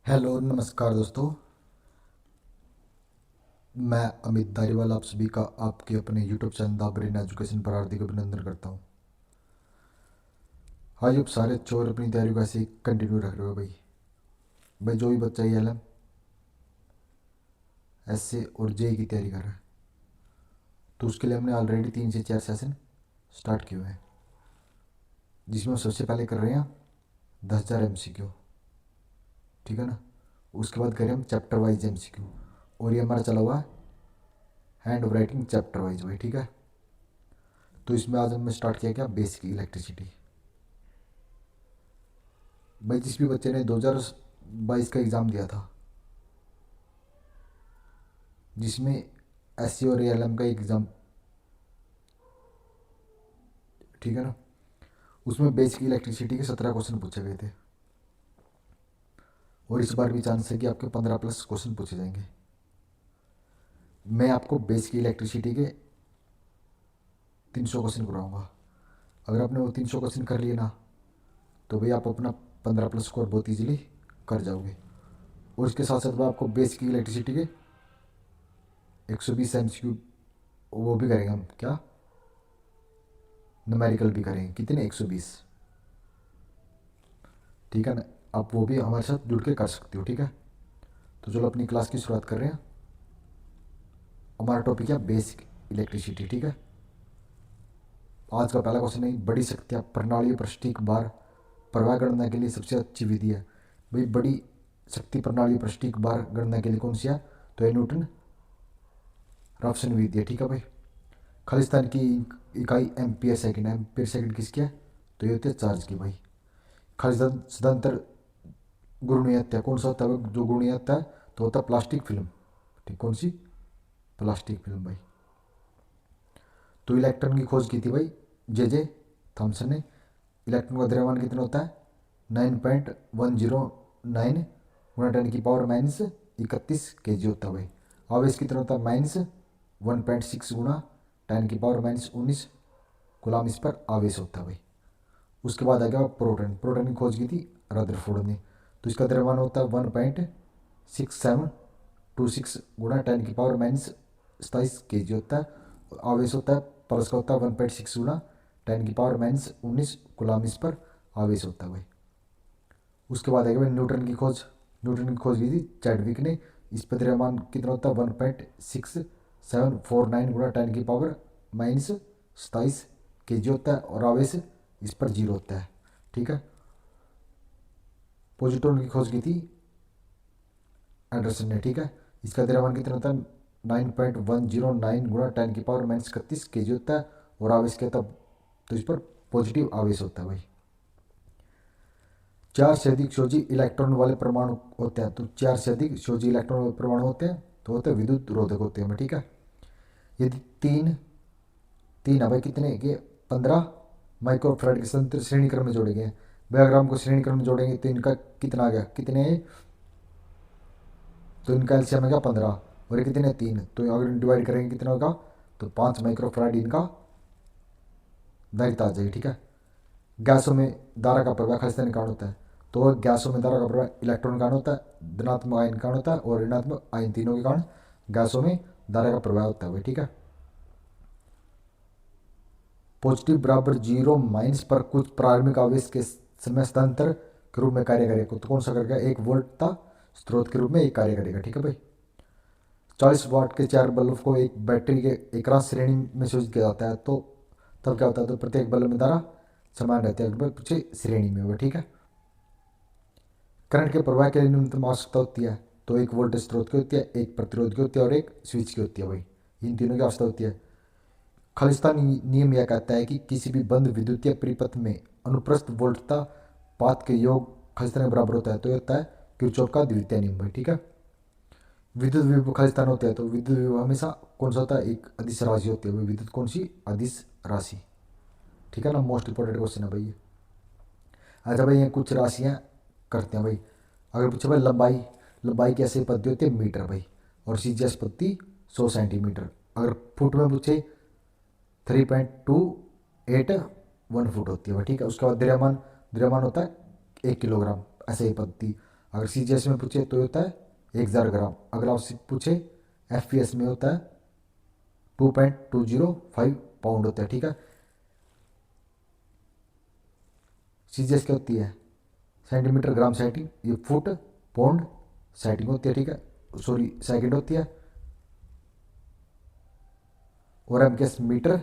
Hello नमस्कार दोस्तों। मैं अमित धारीवाल आप सभी का आपके अपने YouTube channel the brain education पर हार्दिक अभिनंदन करता हूँ। आज आप सारे चोर अपनी तैयारी को ऐसे ही कंटिन्यू रख रहे हो भाई। भाई जो भी बच्चा ये एल ऐसे और जे की तैयारी कर रहा है तो उसके लिए हमने ऑलरेडी 3 से 4 सेशन स्टार्ट किए हुए हैं, जिसमें हम सबसे पहले कर रहे हैं 10,000 MCQ। ठीक है ना। उसके बाद करें हम चैप्टर वाइज MCQ, और ये हमारा चला हुआ है हैंड राइटिंग चैप्टर वाइज भाई। ठीक है। तो इसमें आज हमने स्टार्ट किया क्या, बेसिक इलेक्ट्रिसिटी। भाई जिस भी बच्चे ने 2022 का एग्ज़ाम दिया था, जिसमें SC और ALM का एग्ज़ाम, ठीक है ना, उसमें बेसिक इलेक्ट्रिसिटी के 17 क्वेश्चन पूछे गए थे। और इस बार भी चांस है कि आपके 15+ क्वेश्चन पूछे जाएंगे। मैं आपको बेसिक इलेक्ट्रिसिटी के 300 क्वेश्चन कराऊंगा। अगर आपने वो 300 क्वेश्चन कर लिए ना, तो भाई आप अपना 15+ स्कोर बहुत ईजिली कर जाओगे। और इसके साथ साथ मैं आपको बेसिक इलेक्ट्रिसिटी के 120 MCQ वो भी करेंगे हम, क्या न्यूमेरिकल भी करेंगे। कितने, 120। ठीक है ना। आप वो भी हमारे साथ जुड़ के कर सकते हो। ठीक है। तो चलो अपनी क्लास की शुरुआत कर रहे हैं। हमारा टॉपिक है बेसिक इलेक्ट्रिसिटी। ठीक है। आज का पहला क्वेश्चन है, बड़ी शक्तियाँ प्रणाली पर सटीक बार प्रवाह गणना के लिए सबसे अच्छी विधि है। भाई बड़ी शक्ति प्रणाली पर सटीक बार गणना के लिए कौन सी है, तो ये न्यूटन राफसन विधि है। ठीक है भाई। खालिस्तान की इकाई एम्पियर सेकंड है। एम्पियर सेकंड किसकी है, तो ये होती है चार्ज की भाई। खालिस्तान सदंतर गुणनीयता कौन सा होता है, जो गुणनीयता है तो होता है प्लास्टिक फिल्म। ठीक, कौन सी, प्लास्टिक फिल्म भाई। तो इलेक्ट्रॉन की खोज की थी भाई जे थॉमसन ने। इलेक्ट्रॉन का द्रव्यमान कितना होता है, 9.109 गुणा 10⁻31 kg होता है भाई। आवेश कितना होता है, -1.6 गुणा 10⁻19 गुलाम इस पर आवेश होता है भाई। उसके बाद आ गया प्रोटॉन। प्रोटॉन की खोज की थी रदरफोर्ड ने। तो इसका द्रव्यमान होता है 1.6726 गुणा 10⁻27 kg होता है। आवेश होता है प्लस का होता है 1.6 गुणा 10⁻19 गुलाम इस पर आवेश होता है भाई। उसके बाद आएगा भाई न्यूटन की खोज। न्यूटन की खोज की थी चैडविक ने। इस पर द्रव्यमान कितना होता है, 1.6749 गुणा 10⁻27 kg होता है, और आवेश इस पर 0 होता है। ठीक है। पोजिट्रॉन की खोज की थी एंडरसन ने। ठीक है। इसका द्रव्यमान कितना होता है, 9.109 गुणा 10⁻31 kg होता है, और आवेश क्या होता है, तो इस पर पॉजिटिव आवेश होता है भाई। 4 से अधिक सोजी इलेक्ट्रॉन वाले परमाणु होते हैं। तो 4 से अधिक सोजी इलेक्ट्रॉन वाले परमाणु होते हैं तो होते हैं विद्युत रोधक होते हैं। ठीक है। यदि तीन तीन है भाई, कितने के, 15 माइक्रोफेराड के संतृप्त श्रेणी क्रम में जोड़े गए हैं। भाई अगर हमको श्रेणी क्रम में जोड़ेंगे तो इनका कितना आ गया, कितने, तो इनका एलसीएम है क्या, 15, और ये कितने, 3। तो अगर डिवाइड करेंगे कितना होगा, तो 5 माइक्रोफेराड इनका दायित्व आ जाएगी। ठीक है। गैसों में धारा का प्रवाह खालिस्तानी कारण होता है। तो गैसों में धारा का प्रवाह इलेक्ट्रॉन कारण होता है, धनात्मक आयन कारण होता है, और ऋणात्मक आयन, तीनों के कारण गैसों में धारा का प्रवाह होता है भाई। ठीक है। पॉजिटिव बराबर 0 पर कुछ प्रारंभिक आवेश के समय स्थानांतर के रूप में कार्य करेगा। तो कौन सा करेगा, 1 वोल्ट स्रोत के रूप में एक कार्य करेगा। ठीक है भाई। 40 वाट के 4 बल्ब को एक बैटरी के एकराश श्रेणी में संयोजित किया जाता है। तो तब क्या होता है, तो प्रत्येक बल्ब में धारा समान रहती है पीछे श्रेणी में होगा। ठीक है। करंट के प्रवाह के लिए न्यूनतम आवश्यकता होती है। तो एक वोल्टेज स्रोत की होती है, एक प्रतिरोध की होती है, और एक स्विच की होती है भाई। इन तीनों की आवश्यकता होती है। खालिस्तानी नियम यह कहता है कि किसी भी बंद विद्युतीय परिपथ में अनुप्रस्थ वोल्टता पात के योग खालिस्तान के बराबर होता है। तो ये होता है किरचॉफ का द्वितीय नियम भाई। ठीक है। विद्युत विभव खालिस्तान होते हैं तो विद्युत विभव हमेशा कौन सा होता है, एक अदिश राशि होती है भाई। विद्युत कौन सी, अदिश राशि। ठीक है ना। मोस्ट इंपॉर्टेंट क्वेश्चन है भाई ये। अच्छा भाई, ये कुछ राशियाँ करते हैं भाई। अगर पूछे भाई लंबाई, लंबाई की ऐसी पद्धति होती है मीटर भाई, और सीधी पद्धति 100 सेंटीमीटर। अगर फुट में पूछे 3.281 फुट होती है भाई। ठीक है। उसके बाद द्रव्यमान, द्रव्यमान होता है 1 किलोग्राम, ऐसे ही पद्धति। अगर सीजीएस में पूछे तो होता है 1000 ग्राम। अगर आपसे पूछे एफपीएस में होता है 2.205 पाउंड होता है, ठीक है। सीजीएस क्या होती है, सेंटीमीटर ग्राम सेंटी, ये फुट पाउंड सेटिंग होती है, ठीक है, सॉरी सेकंड होती है। और एमकेएस मीटर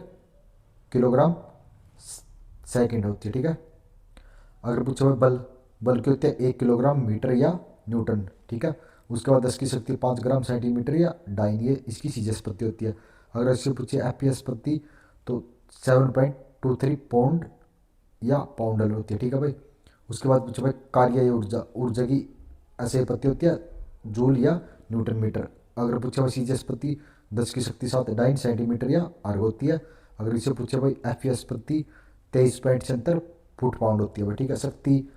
किलोग्राम सेकंड होती है, ठीक है। अगर पूछा हुआ बल, बल क्या होती है 1 किलोग्राम मीटर या न्यूटन, ठीक है। उसके बाद 10 की शक्ति 5 ग्राम सेंटीमीटर या डाइन, ये इसकी सीजीएस प्रति होती है। अगर इससे पूछे एफपीएस प्रति तो 7.23 पाउंड या पाउंडल होती है, ठीक है भाई। उसके बाद पूछे भाई कार्य या ऊर्जा, ऊर्जा की ऐसे प्रति होती है जूल या न्यूटन मीटर। अगर पूछे भाई सीजीएस प्रति 10 की शक्ति 7 डाइन सेंटीमीटर या अर्ग होती है। अगर इसे पूछे भाई एफपीएस प्रति 23.76 फुट पाउंड होती है भाई, ठीक है। शक्ति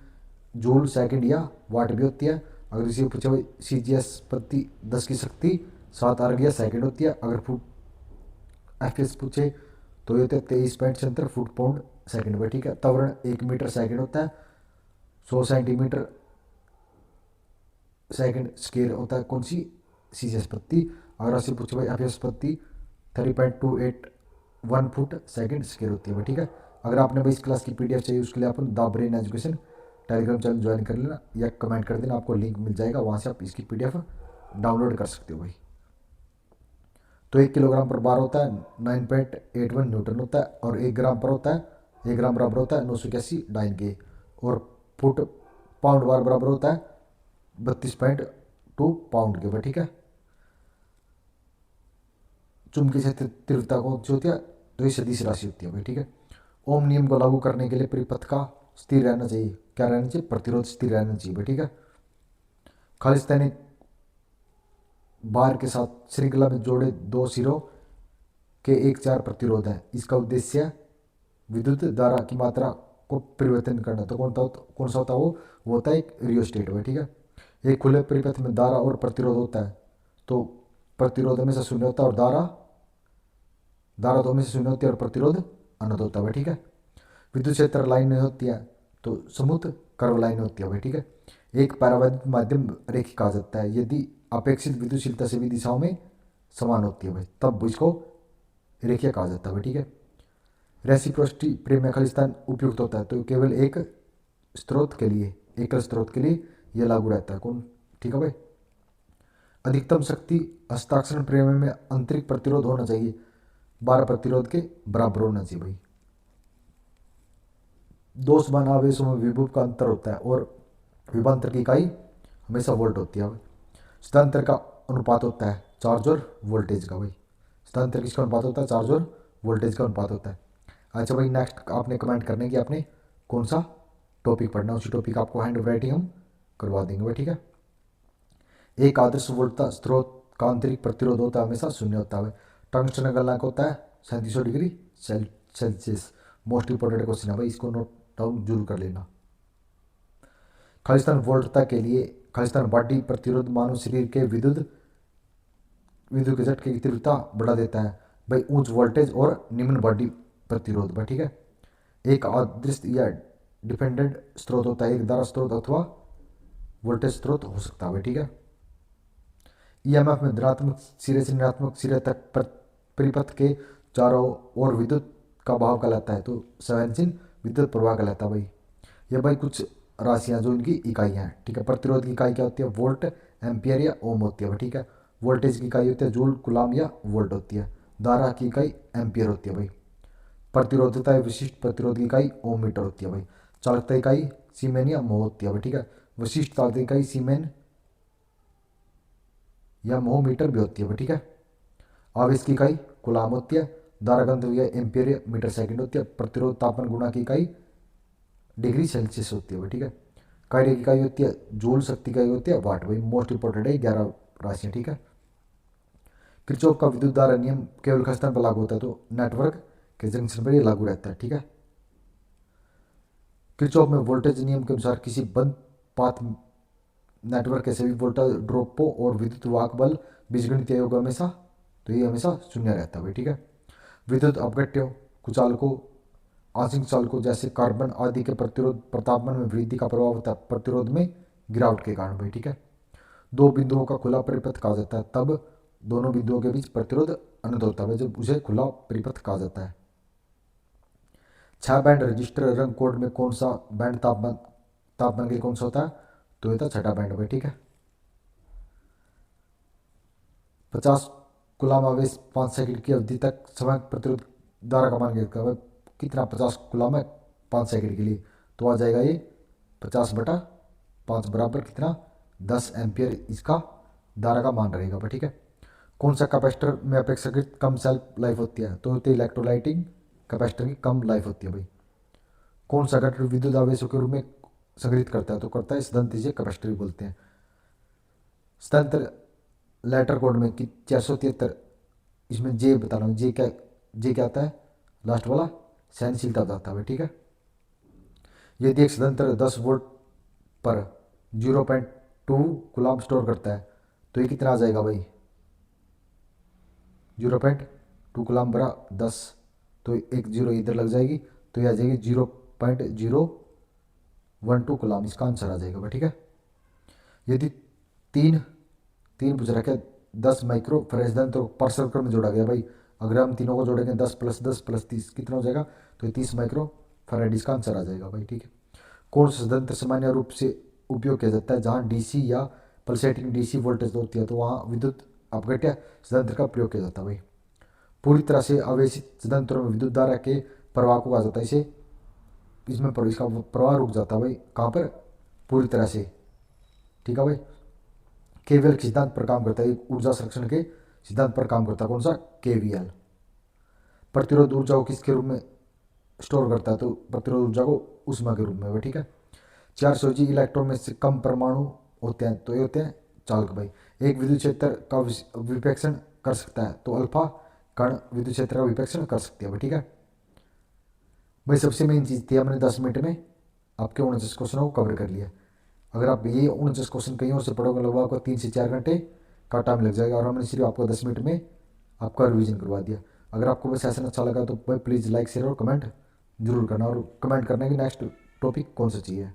जूल सेकंड या वाट भी होती है। अगर इसे पूछे भाई सीजीएस प्रति 10 की शक्ति 7 अर्ग या सेकंड होती है। अगर फुट एफपीएस पूछे तो ये होता है 23.76 फुट पाउंड सेकंड भाई, ठीक है। त्वरण 1 मीटर सेकंड होता है, 100 सेंटीमीटर सेकंड स्केयर होता है कौन सी, सीजीएस प्रति। अगर आपसे पूछे भाई एफपीएस प्रति 30.281 फुट सेकंड स्केयर होती है भाई, ठीक है। अगर आपने भाई इस क्लास की पीडीएफ चाहिए उसके लिए upon the brain education Telegram channel join कर लेना या कमेंट कर देना, आपको लिंक मिल जाएगा, वहाँ से आप इसकी पीडीएफ डाउनलोड कर सकते हो भाई। तो 1 किलोग्राम पर बार होता है 9.81 न्यूटन होता है, और 1 ग्राम पर होता है 1 ग्राम बराबर होता है 981 डाइन के, और फुट पाउंड बार बराबर होता है 32.2 पाउंड के भाई, ठीक है। चुंबकीय क्षेत्र तीव्रता कौन सी होती है, तो ये सदिश राशि होती है भाई, ठीक है। ओम नियम को लागू करने के लिए परिपथ का स्थिर रहना चाहिए, क्या रहना चाहिए, प्रतिरोध स्थिर रहना चाहिए भाई, ठीक है। खालिस्तानी बार के साथ श्रृंखला में जोड़े दो सिरों के एक चार प्रतिरोध है। इसका उद्देश्य विद्युत धारा की मात्रा को परिवर्तन करना। तो कौन सा होता है वो होता है एक रियोस्टेट है, ठीक है। एक खुले परिपथ में धारा और प्रतिरोध होता है, तो प्रतिरोध हमेशा शून्य होता है, और धारा धारा तो हमेशा शून्य होती है और प्रतिरोध अनंत होता है, ठीक है। विद्युत क्षेत्र लाइन होती है तो समूह कर्व लाइन होती है भाई, ठीक है। एक परावैद्युत माध्यम रेखी कहा जाता है यदि अपेक्षित विद्युतशीलता सभी दिशाओं में समान होती है भाई, तब इसको रेखीय कहा जाता है भाई, ठीक है। रेसिप्रोसिटी प्रेम में खालिस्तान उपयुक्त होता है, तो केवल एक स्रोत के लिए, एकल स्रोत के लिए यह लागू रहता है कौन, ठीक है भाई। अधिकतम शक्ति हस्ताक्षरण प्रेम में आंतरिक प्रतिरोध होना चाहिए 12 प्रतिरोध के बराबर होना चाहिए भाई। दो समान आवेशों में विभव का अंतर होता है, और विभवांतर की इकाई हमेशा वोल्ट होती है भाई। स्थानांतर का अनुपात होता है चार्ज और वोल्टेज का भाई। स्थानांतर किसका अनुपात होता है, चार्ज और वोल्टेज का अनुपात होता है। अच्छा भाई, नेक्स्ट आपने कमेंट करने की आपने कौन सा टॉपिक पढ़ना है, उसी टॉपिक आपको हैंड राइटिंग हम करवा देंगे भाई, ठीक है। एक आदर्श वोल्टता स्रोत का आंतरिक प्रतिरोध होता है हमेशा शून्य होता है। टंगस्टन गलनांक होता है 3700 degree Celsius. Most important question है भाई, इसको नोट डाउन जरूर कर लेना। खालिस्तान वोल्टता के लिए खालिस्तान बॉडी प्रतिरोध मानव शरीर के विद्युत विद्युत के झटके की तीव्रता बढ़ा देता है भाई। उच्च वोल्टेज और निम्न बॉडी प्रतिरोध भाई, ठीक है। एक आदर्श या डिपेंडेंट स्रोत होता है, एक धारा स्रोत अथवा वोल्टेज स्रोत हो सकता है भाई, ठीक है। ईएमएफ में धनात्मक सिरे से ऋणात्मक सिरे तक परिपथ के चारों ओर विद्युत का बहाव कहलाता है, तो संवेदनशील विद्युत प्रवाह कहलाता है भाई। ये भाई कुछ राशियां जो इनकी इकाइयाँ हैं, ठीक है। प्रतिरोध की इकाई क्या होती है, वोल्ट एम्पियर या ओम होती है भाई, ठीक है। वोल्टेज की इकाई होती है जूल कुलाम या वोल्ट होती है। धारा की इकाई एम्पियर होती है भाई। प्रतिरोधकता विशिष्ट प्रतिरोध की इकाई ओम मीटर होती है भाई। चालकता इकाई सीमेन या मोह होती है भाई, ठीक है। विशिष्ट चालकता इकाई सीमेन या मोह मीटर भी होती है भाई, ठीक है। आवेश की इकाई कुलाम होती है। धारा घनत्व या एम्पियर या मीटर सेकंड होती है। प्रतिरोध तापमान गुणा की इकाई डिग्री सेल्सियस होती है भाई, ठीक है। कार्य की इकाई होती है जूल, शक्ति इकाई होती है वाट भाई। मोस्ट इंपॉर्टेंट है 11 राशियां, ठीक है। किरचॉफ का विद्युत धारा नियम केवल खालिस्तान पर लागू होता है, तो नेटवर्क के जंक्शन पर ये लागू रहता है, ठीक है। किरचॉफ में वोल्टेज नियम के अनुसार किसी बंद पाथ नेटवर्क के सभी वोल्टेज ड्रॉपों और विद्युत वाहक बल बीजगणितीय योग हमेशा, तो ये हमेशा शून्य रहता है भाई, ठीक है। विद्युत अपघट्यों कुचालकों आंशिक चालकों जैसे कार्बन आदि के प्रतिरोध पर तापमान में वृद्धि का प्रभाव होता है प्रतिरोध में गिरावट के कारण भाई, ठीक है। दो बिंदुओं का खुला परिपथ कहा जाता है तब दोनों बिंदुओं के बीच प्रतिरोध अनंत होता है जब उसे खुला परिपथ कहा जाता है। 6 बैंड रजिस्टर रंग कोड में कौन सा बैंड तापमान तापमान के लिए कौन सा होता है? तो ये था छठा बैंड भाई, ठीक है। 50 कूलाम आवेश 5 सेकंड की अवधि तक समय प्रतिरोध धारा का मान कितना 50 कूलाम है 5 सेकंड के लिए, तो आ जाएगा ये 50/5 बराबर कितना 10 एम्पियर इसका धारा का मान रहेगा भाई, ठीक है। कौन सा कैपेसिटर में अपेक्षाकृत कम सेल्फ लाइफ होती है? तो होती है इलेक्ट्रोलाइटिंग कैपेसिटर की कम लाइफ होती है भाई। कौन सा घटक विद्युत आवेशों के रूप में संग्रहित करता है? तो करता है स्थिरांक, इसे कैपेसिटर भी बोलते हैं। स्थानांतर लेटर कोड में कि 473 इसमें जे बता रहा हूँ, जे क्या आता है लास्ट वाला? सहनशीलता बताता है भाई, ठीक है। यदि एक सदंतर 10 वोल्ट पर 0.2 कूलाम स्टोर करता है तो ये कितना आ जाएगा भाई? 0.2 कूलाम बरा 10, तो एक जीरो इधर लग जाएगी तो ये आ जाएगी 0.012 कूलाम, इसका आंसर आ जाएगा भाई, ठीक है। यदि तीन तीन पूछ रखे 10 माइक्रो फैराड तो पर सर्कल में जोड़ा गया भाई, अगर हम तीनों को जोड़ेंगे 10 + 10 + 30 कितना हो जाएगा? तो ये 30 माइक्रो फैराड, इसका आंसर आ जाएगा भाई, ठीक है। कौन सा सदंत्र सामान्य रूप से उपयोग किया जाता है जहाँ डीसी या पल्सेटिंग डीसी वोल्टेज होती है तो वहाँ विद्युत अपघट्य सदंत्र का प्रयोग किया जाता है भाई। पूरी तरह से आवेशित सदंत्रों में विद्युत धारा के प्रवाह को कहा जाता है इसे इसमें इसका प्रवाह रुक जाता है भाई, कहाँ पर? पूरी तरह से, ठीक है भाई। केवीएल के सिद्धांत पर काम करता है, ऊर्जा संरक्षण के सिद्धांत पर काम करता है, कौन सा? केवीएल। प्रतिरोध ऊर्जा को किसके रूप में स्टोर करता है? तो प्रतिरोध ऊर्जा को ऊष्मा के रूप में, ठीक है। 400 इलेक्ट्रॉन में से कम परमाणु होते हैं तो ये होते हैं चालक भाई। एक विद्युत क्षेत्र का विपेक्षण कर सकता है तो अल्फा कण विद्युत क्षेत्र का विपेक्षण कर सकती है भाई, ठीक है भाई। सबसे मेन चीज़ थी हमने 10 मिनट में आपके 49 क्वेश्चनों को कवर कर लिया। अगर आप ये 49 क्वेश्चन कहीं और से पढ़ोगे लगभग आपको 3 से 4 घंटे का टाइम लग जाएगा और हमने सिर्फ आपको 10 मिनट में आपका रिवीजन करवा दिया। अगर आपको बस सेशन अच्छा लगा तो भाई प्लीज़ लाइक शेयर और कमेंट जरूर करना और कमेंट करना कि नेक्स्ट टॉपिक कौन सा चाहिए।